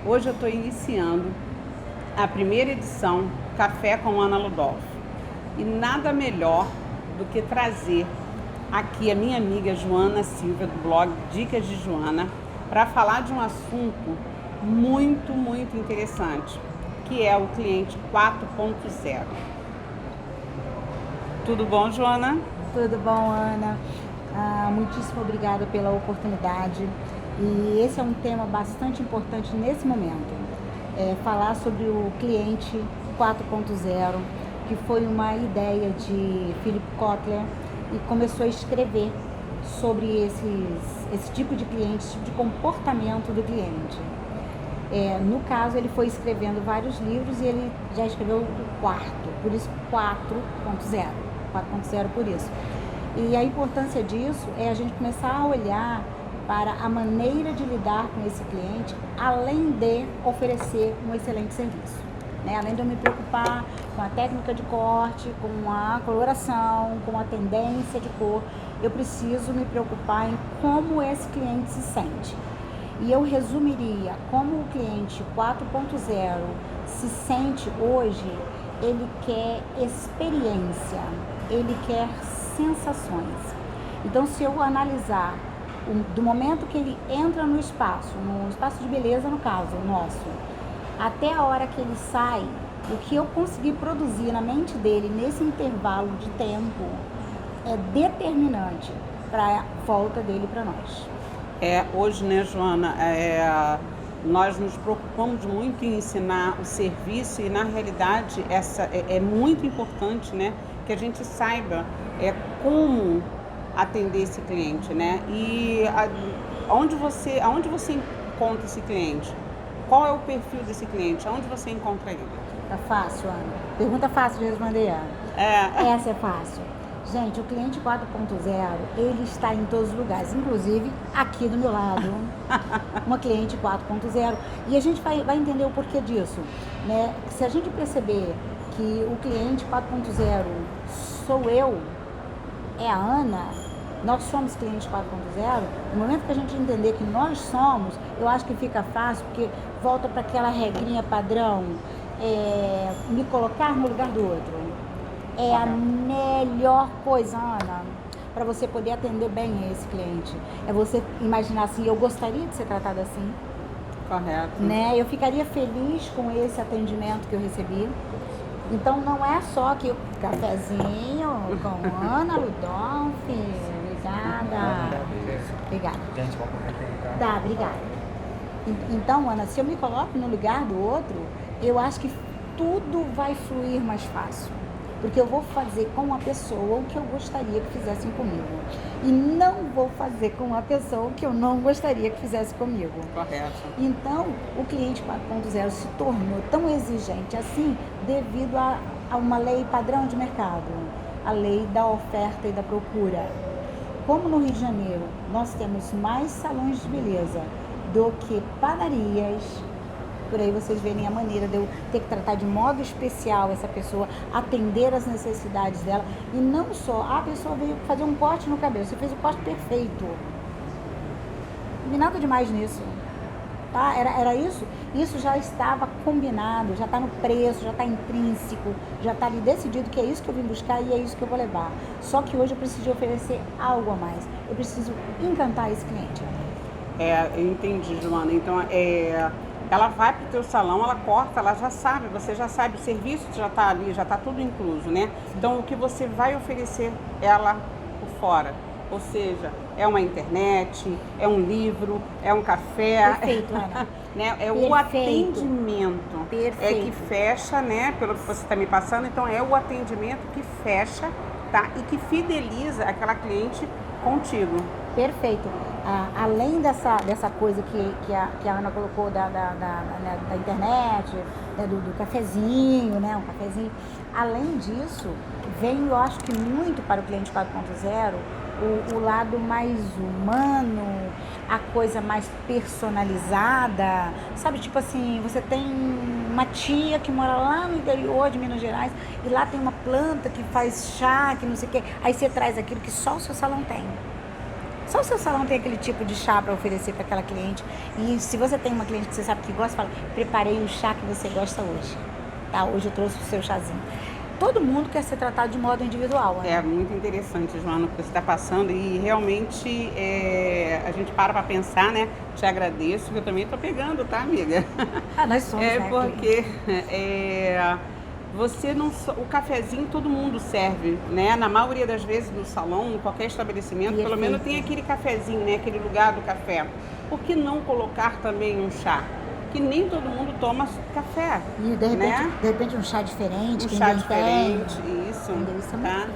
Hoje eu estou iniciando a primeira edição Café com Ana Ludolf. E nada melhor do que trazer aqui a minha amiga Joana Silva, do blog Dicas de Joana, para falar de um assunto muito, muito interessante, que é o cliente 4.0. Tudo bom, Joana? Tudo bom, Ana? Muitíssimo obrigada pela oportunidade. E esse é um tema bastante importante nesse momento. Falar sobre o cliente 4.0, que foi uma ideia de Philip Kotler, e começou a escrever sobre esse tipo de cliente, esse tipo de comportamento do cliente. No caso, ele foi escrevendo vários livros e ele já escreveu o quarto, por isso 4.0 por isso. E a importância disso é a gente começar a olhar para a maneira de lidar com esse cliente, além de oferecer um excelente serviço. Além de eu me preocupar com a técnica de corte, com a coloração, com a tendência de cor, eu preciso me preocupar em como esse cliente se sente. E eu resumiria como o cliente 4.0 se sente hoje. Ele quer experiência, ele quer sensações. Então, se eu analisar do momento que ele entra no espaço de beleza, no caso nosso, até a hora que ele sai, o que eu consegui produzir na mente dele nesse intervalo de tempo é determinante para a volta dele para nós. Hoje, né, Joana, nós nos preocupamos muito em ensinar o serviço e, na realidade, é muito importante, né, que a gente saiba como atender esse cliente, né? E aonde você encontra esse cliente? Qual é o perfil desse cliente? Aonde você encontra ele? Tá fácil, Ana. Pergunta fácil de responder, Ana. Essa é fácil. Gente, o cliente 4.0, ele está em todos os lugares, inclusive aqui do meu lado, uma cliente 4.0. E a gente vai entender o porquê disso, né? Se a gente perceber que o cliente 4.0 sou eu, é a Ana, nós somos cliente 4.0, no momento que a gente entender que nós somos, eu acho que fica fácil, porque volta para aquela regrinha padrão, me colocar no lugar do outro. É a melhor coisa, Ana, para você poder atender bem esse cliente. É você imaginar assim, eu gostaria de ser tratada assim. Correto. Né? Eu ficaria feliz com esse atendimento que eu recebi. Então, não é só que o cafezinho com Ana Ludolf. Obrigada. Obrigada. Gente, vamos aproveitar. Tá, obrigada. Então, Ana, se eu me coloco no lugar do outro, eu acho que tudo vai fluir mais fácil. Porque eu vou fazer com a pessoa o que eu gostaria que fizessem comigo. E não vou fazer com a pessoa o que eu não gostaria que fizesse comigo. Correto. Então, o cliente 4.0 se tornou tão exigente assim devido a uma lei padrão de mercado, a lei da oferta e da procura. Como no Rio de Janeiro nós temos mais salões de beleza do que padarias, por aí vocês verem a maneira de eu ter que tratar de modo especial essa pessoa, atender as necessidades dela. E não só, a pessoa veio fazer um corte no cabelo, você fez o corte perfeito. Não vi nada demais nisso. Tá? Era isso? Isso já estava combinado, já está no preço, já está intrínseco, já está ali decidido que é isso que eu vim buscar e é isso que eu vou levar. Só que hoje eu preciso oferecer algo a mais. Eu preciso encantar esse cliente. Eu entendi, Joana. Então, ela vai para o teu salão, ela corta, ela já sabe, você já sabe, o serviço já está ali, já está tudo incluso, né? Então, o que você vai oferecer ela por fora? Ou seja, é uma internet, é um livro, é um café. Perfeito, Ana. Né? Perfeito. O atendimento. Perfeito. Que fecha, né? Pelo que você está me passando, então é o atendimento que fecha, tá? E que fideliza aquela cliente contigo. Perfeito. Além dessa coisa que a Ana colocou da internet, né, do cafezinho, né, um cafezinho. Além disso, vem, eu acho que muito para o cliente 4.0, o lado mais humano, a coisa mais personalizada, sabe, tipo assim, você tem uma tia que mora lá no interior de Minas Gerais e lá tem uma planta que faz chá, que não sei o quê, aí você traz aquilo que só o seu salão tem. Só o seu salão tem aquele tipo de chá para oferecer para aquela cliente. E se você tem uma cliente que você sabe que gosta, fala, preparei o chá que você gosta hoje. Tá? Hoje eu trouxe o seu chazinho. Todo mundo quer ser tratado de modo individual. Né? É muito interessante, Joana, o que você está passando e realmente a gente para pensar, né? Te agradeço, que eu também estou pegando, tá, amiga? Nós somos, né? Porque você não o cafezinho todo mundo serve, né? Na maioria das vezes no salão, em qualquer estabelecimento, pelo menos tem aquele cafezinho, né? Aquele lugar do café. Por que não colocar também um chá? Que nem todo mundo toma café. E de repente, né? De repente um chá diferente. Um chá diferente, isso. Isso é tá?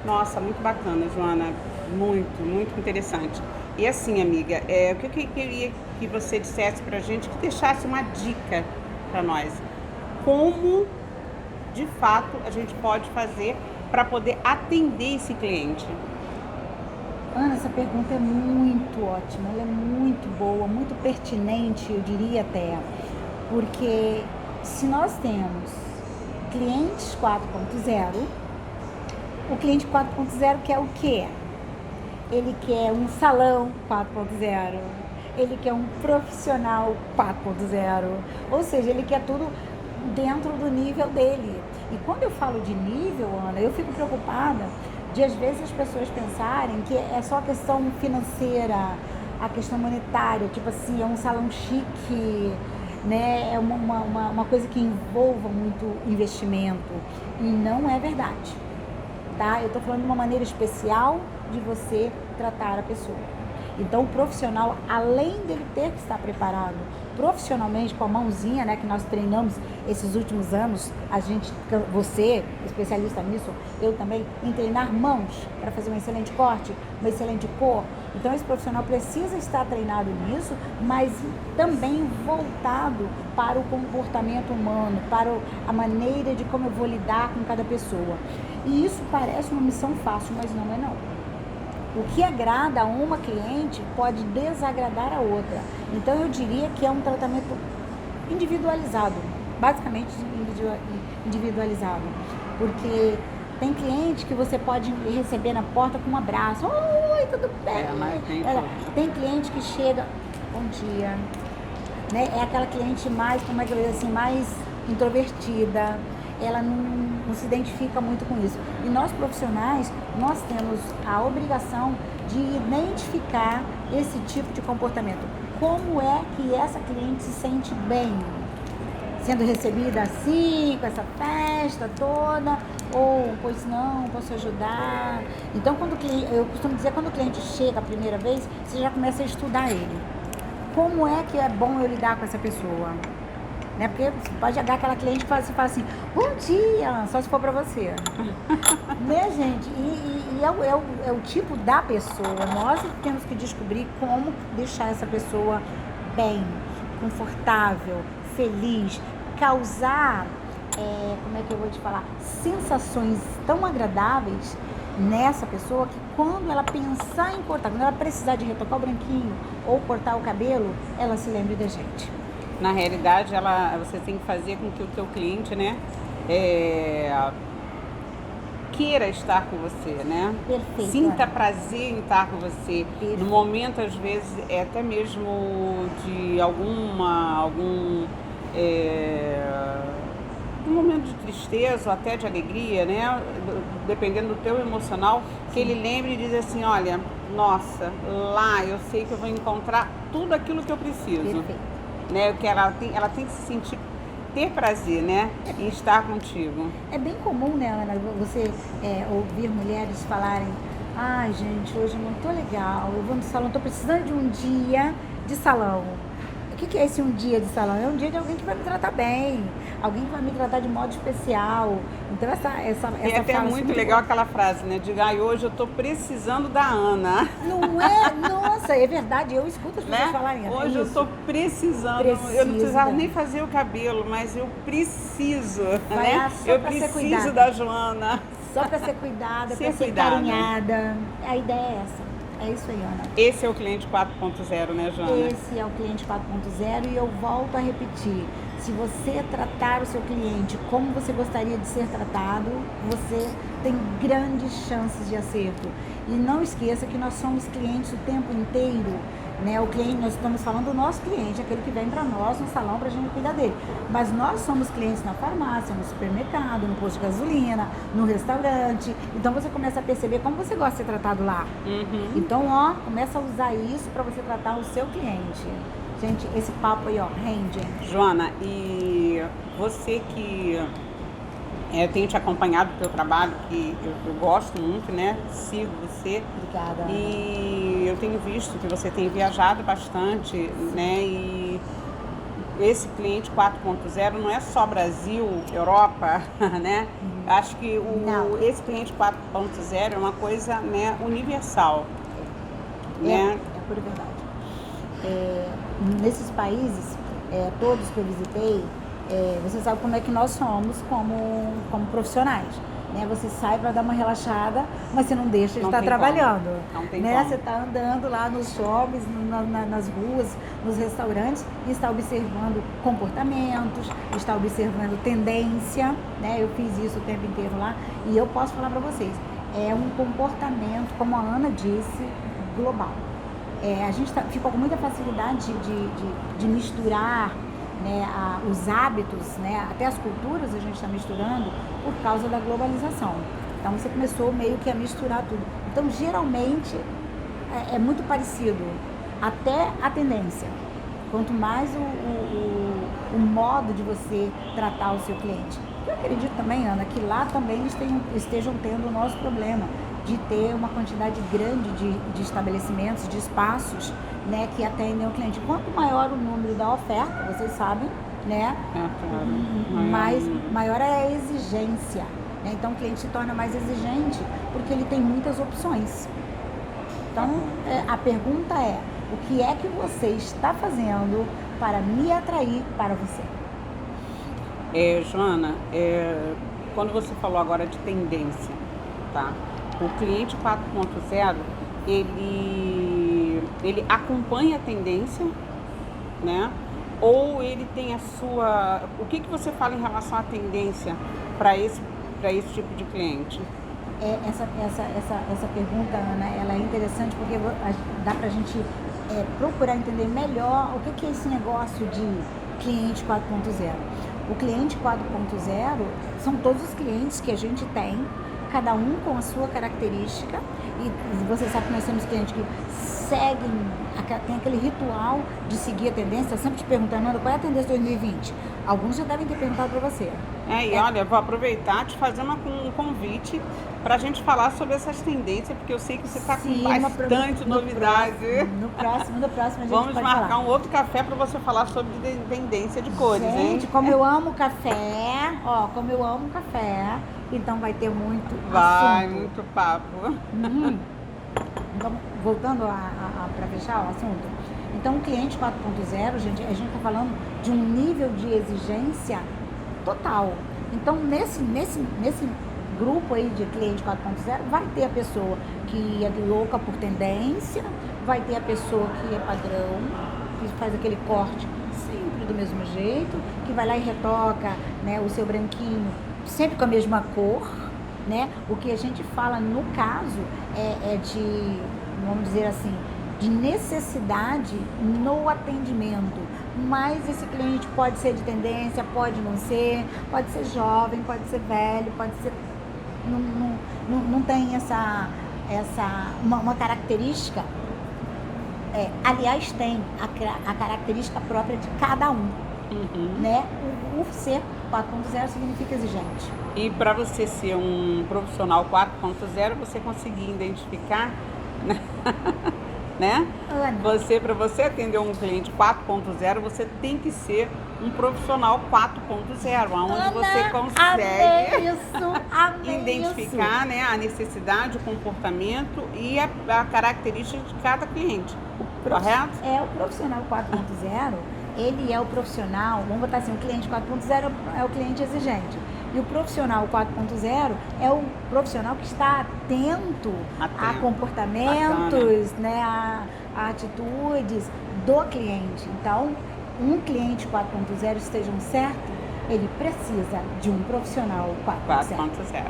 Nossa, muito bacana, Joana. Muito, muito interessante. E assim, amiga, o que eu queria que você dissesse pra gente, que deixasse uma dica pra nós. Como, de fato, a gente pode fazer para poder atender esse cliente? Ana, essa pergunta é muito ótima, ela é muito boa, muito pertinente, eu diria até, porque se nós temos clientes 4.0, o cliente 4.0 quer o quê? Ele quer um salão 4.0, ele quer um profissional 4.0, ou seja, ele quer tudo dentro do nível dele. E quando eu falo de nível, Ana, eu fico preocupada de às vezes as pessoas pensarem que é só a questão financeira, a questão monetária, tipo assim, é um salão chique, né? É uma coisa que envolva muito investimento. E não é verdade, tá? Eu tô falando de uma maneira especial de você tratar a pessoa. Então o profissional, além dele ter que estar preparado profissionalmente, com a mãozinha, né, que nós treinamos esses últimos anos, você, especialista nisso, eu também, em treinar mãos para fazer um excelente corte, uma excelente cor. Então esse profissional precisa estar treinado nisso, mas também voltado para o comportamento humano, para a maneira de como eu vou lidar com cada pessoa. E isso parece uma missão fácil, mas não é não. O que agrada a uma cliente pode desagradar a outra. Então eu diria que é um tratamento individualizado, basicamente individualizado. Porque tem cliente que você pode receber na porta com um abraço. Oi, tudo bem? Tem cliente que chega, bom dia. Né? É aquela cliente mais, como é que eu digo assim, mais introvertida. Ela não se identifica muito com isso. E nós profissionais, nós temos a obrigação de identificar esse tipo de comportamento. Como é que essa cliente se sente bem? Sendo recebida assim, com essa festa toda, ou, pois não, posso ajudar. Então, eu costumo dizer, quando o cliente chega a primeira vez, você já começa a estudar ele. Como é que é bom eu lidar com essa pessoa? Né? Porque pode chegar aquela cliente que fala assim, bom dia, só se for pra você. Né, gente? E é o tipo da pessoa. Nós temos que descobrir como deixar essa pessoa bem, confortável, feliz, causar, como é que eu vou te falar, sensações tão agradáveis nessa pessoa que quando ela pensar em cortar, quando ela precisar de retocar o branquinho ou cortar o cabelo, ela se lembre da gente. Na realidade, você tem que fazer com que o teu cliente, né, queira estar com você, né? Perfeito. Sinta prazer em estar com você. Perfeito. No momento, às vezes, até mesmo de um momento de tristeza ou até de alegria, né? Dependendo do teu emocional, que ele lembre e diz assim, olha, nossa, lá eu sei que eu vou encontrar tudo aquilo que eu preciso. Perfeito. Né, que ela tem que se sentir, ter prazer, né, em estar contigo. É bem comum, né, Ana, você ouvir mulheres falarem, ai, gente, hoje não tô legal, eu vou no salão, tô precisando de um dia de salão. O que é esse um dia de salão? É um dia de alguém que vai me tratar bem, alguém que vai me tratar de modo especial. Então essa E até é muito legal aquela frase, né? De hoje eu tô precisando da Ana. Não é? Nossa, é verdade, eu escuto as pessoas falarem. Hoje eu tô precisando. Eu não precisava nem fazer o cabelo, mas eu preciso, né? Eu preciso da Joana. Só para ser cuidada, para ser carinhada. A ideia é essa. É isso aí, Ana. Esse é o cliente 4.0, né, Joana? Esse é o cliente 4.0 e eu volto a repetir. Se você tratar o seu cliente como você gostaria de ser tratado, você tem grandes chances de acerto. E não esqueça que nós somos clientes o tempo inteiro, né? O cliente, nós estamos falando do nosso cliente, aquele que vem para nós no salão para a gente cuidar dele. Mas nós somos clientes na farmácia, no supermercado, no posto de gasolina, no restaurante. Então você começa a perceber como você gosta de ser tratado lá. Então, começa a usar isso para você tratar o seu cliente. Gente, esse papo aí, rende. Joana, e você que tenho te acompanhado no teu trabalho, que eu gosto muito, né? Sigo você. Obrigada. E eu tenho visto que você tem viajado bastante, né? E esse cliente 4.0 não é só Brasil, Europa, né? Acho que esse cliente 4.0 é uma coisa, né, universal. Né? É pura verdade. Nesses países, todos que eu visitei, você sabe como é que nós somos como profissionais. Né? Você sai para dar uma relaxada, mas você não deixa de estar trabalhando. Não tem né? como. Você está andando lá nos shoppings, nas ruas, nos restaurantes, e está observando comportamentos, está observando tendência. Né? Eu fiz isso o tempo inteiro lá, e eu posso falar para vocês, é um comportamento, como a Ana disse, global. A gente ficou com muita facilidade de misturar, né, os hábitos, né, até as culturas a gente está misturando por causa da globalização. Então você começou meio que a misturar tudo. Então geralmente é muito parecido, até a tendência. Quanto mais o modo de você tratar o seu cliente. Eu acredito também, Ana, que lá também eles estejam tendo o nosso problema de ter uma quantidade grande de estabelecimentos, de espaços, né, que atendem o cliente. Quanto maior o número da oferta, vocês sabem, né, maior é a exigência. Né? Então o cliente se torna mais exigente porque ele tem muitas opções. Então a pergunta é, o que é que você está fazendo para me atrair para você? Joana, quando você falou agora de tendência, tá? O cliente 4.0, ele acompanha a tendência, né? Ou ele tem a sua... O que você fala em relação à tendência para esse tipo de cliente? Essa pergunta, Ana, ela é interessante porque dá pra gente procurar entender melhor o que é esse negócio de cliente 4.0. O cliente 4.0 são todos os clientes que a gente tem, cada um com a sua característica, e você sabe que nós temos clientes que seguem, tem aquele ritual de seguir a tendência, sempre te perguntando, qual é a tendência de 2020? Alguns já devem ter perguntado para você. Olha, eu vou aproveitar e te fazer um convite para a gente falar sobre essas tendências, porque eu sei que você está com bastante novidade. No próximo a gente Vamos pode marcar falar. um outro café para você falar sobre tendência de cores, gente, hein? como eu amo café, como eu amo café, então vai ter muito Vai, assunto. muito papo. Então, voltando para fechar o assunto, então o cliente 4.0, gente, a gente está falando de um nível de exigência total. Então, nesse grupo aí de cliente 4.0, vai ter a pessoa que é louca por tendência, vai ter a pessoa que é padrão, que faz aquele corte sempre do mesmo jeito, que vai lá e retoca, né, o seu branquinho sempre com a mesma cor, né? O que a gente fala no caso é de, vamos dizer assim, de necessidade no atendimento. Mas esse cliente pode ser de tendência, pode não ser, pode ser jovem, pode ser velho, pode ser... Não tem uma característica. Aliás, tem a característica própria de cada um. Né? O ser 4.0 significa exigente. E para você ser um profissional 4.0, você conseguir identificar, né? Para você atender um cliente 4.0, você tem que ser um profissional 4.0, onde você consegue identificar, né, a necessidade, o comportamento e a característica de cada cliente. Correto? O profissional 4.0, ele é o profissional, vamos botar assim, o cliente 4.0 é o cliente exigente. E o profissional 4.0 é o profissional que está atento a comportamentos, né, a atitudes do cliente. Então, um cliente 4.0 esteja certo, ele precisa de um profissional 4.0. 4.0.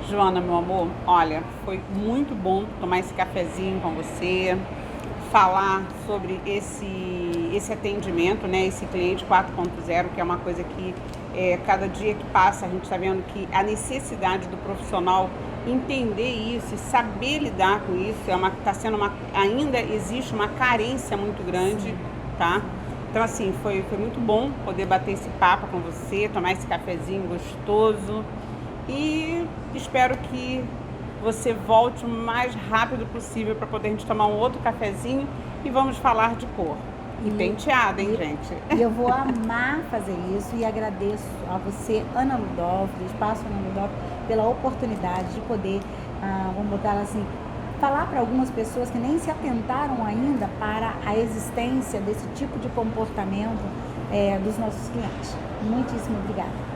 Joana, meu amor, olha, foi muito bom tomar esse cafezinho com você, falar sobre esse atendimento, né? Esse cliente 4.0, que é uma coisa que cada dia que passa a gente está vendo que a necessidade do profissional entender isso e saber lidar com isso ainda existe uma carência muito grande, tá? Então assim, foi muito bom poder bater esse papo com você, tomar esse cafezinho gostoso e espero que você volte o mais rápido possível para poder a gente tomar um outro cafezinho e vamos falar de cor. E penteado, hein, gente? E eu vou amar fazer isso e agradeço a você, Ana Ludolf, do Espaço Ana Ludolf, pela oportunidade de poder, vamos botar assim, falar para algumas pessoas que nem se atentaram ainda para a existência desse tipo de comportamento dos nossos clientes. Muitíssimo obrigada.